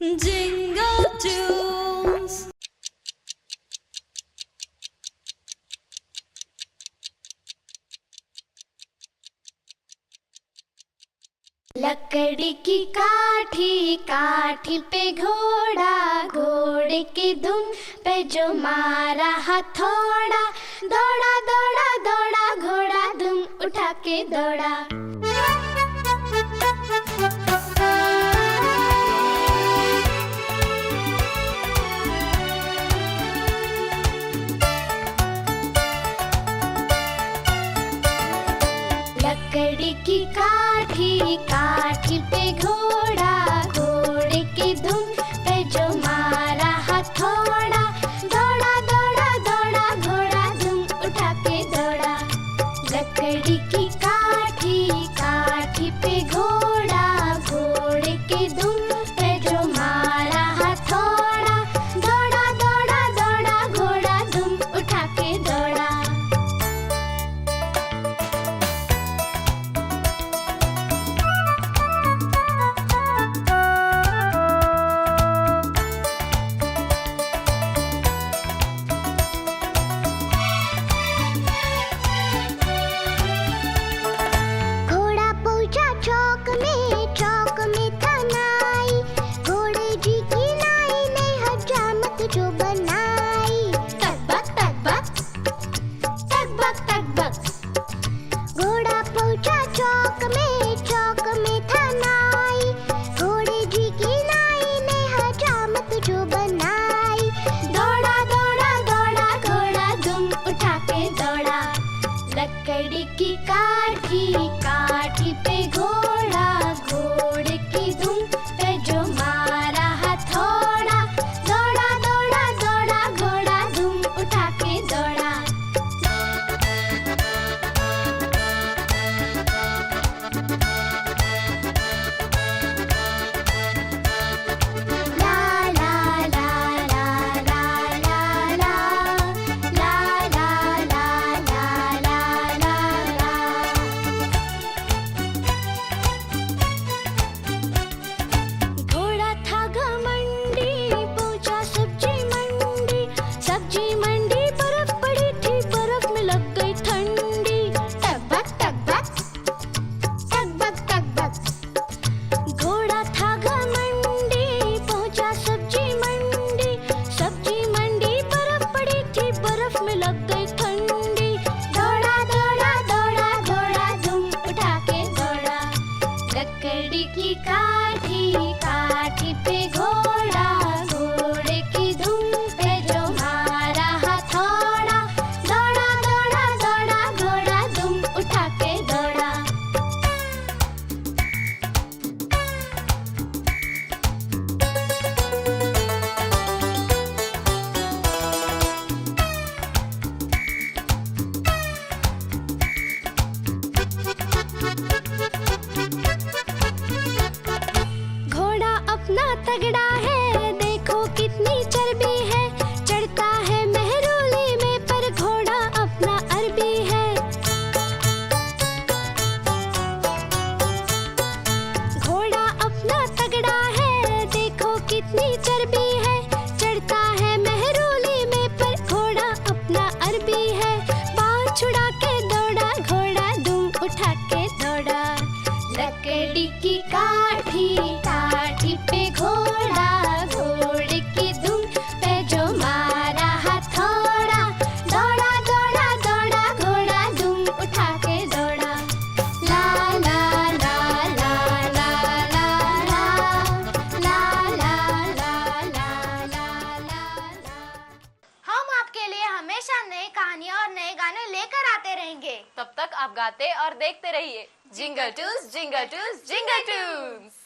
Jingle tunes. लकड़ी की काठी, काठी पे घोड़ा, घोड़े की धुन पे जो मारा हथौड़ा, दौड़ा दौड़ा दौड़ा घोड़ा धुम उठा के दौड़ा। लकड़ी की काठी, काठी पे घोड़ा, घोड़े की धुन पे जो मारा हथौड़ा, दौड़ा दौड़ा दौड़ा घोड़ा धुम उठा के दौड़ा। लकड़ी की काठी, काठी पे घोड़ा, घोड़े की धुन पे जो मारा हथौड़ा, दौड़ा दौड़ा दौड़ा घोड़ा धुम उठा के दौड़ा। घोड़ा पहुंचा चौक में था नाई, घोड़े जी की नाई ने हजामत जो बनाई। तक बक तक बक। घोड़ा पहुंचा चौक में था नाई, घोड़े जी की नाई ने हजामत जो बनाई। दौड़ा दौड़ा दौड़ा घोड़ा धुम उठा के दौड़ा। लकड़ी की काठी, काठी पे घोड़ा, घोड़े की धुन पे जो मारा हथौड़ा, दौड़ा दौड़ा दौड़ा घोड़ा धुम उठा के दौड़ा। ला ला ला ला ला ला ला, ला ला ला ला ला ला। घोड़ा था घमंडी, पहुंचा सब्जी मंडी, सब्जी मंडी बर्फ पड़ी थी, बर्फ में लग गई ठंडी। टक बक घोड़ा था घमंडी, पहुंचा सब्जी मंडी, सब्जी मंडी बर्फ पड़ी थी, बर्फ में लग गई ठंडी। दौड़ा दौड़ा दौड़ा घोड़ा धुम उठा के दौड़ा। लकड़ी की काठी, काठी पे घोड़ा, घोड़े की धुन पे जो मारा हथौड़ा, दौड़ा दौड़ा दौड़ा घोड़ा धुम उठा के दौड़ा। घोड़ा अपना तगड़ा है, देखो कितनी चर्बी है, चढ़ता है मेहरोली में पर घोड़ा अपना अरबी है। घोड़ा अपना तगड़ा है, देखो कितनी चर्बी है, चढ़ता है मेहरोली में पर घोड़ा अपना अरबी है। पाँव छुड़ा के दौड़ा घोड़ा धूम उठा के दौड़ा। लकड़ी की काठी, काठी पे घोड़ा, घोड़े की धुन पे जो मारा हथौड़ा, दौड़ा दौड़ा दौड़ा घोड़ा धूम उठा के दौड़ा। ला ला ला ला ला ला ला, ला ला ला ला ला ला। हम आपके लिए हमेशा नई कहानियाँ और नए गाने लेकर आते रहेंगे। तब तक आप गाते और देखते रहिए jingle Toons, jingle Toons, jingle Toons.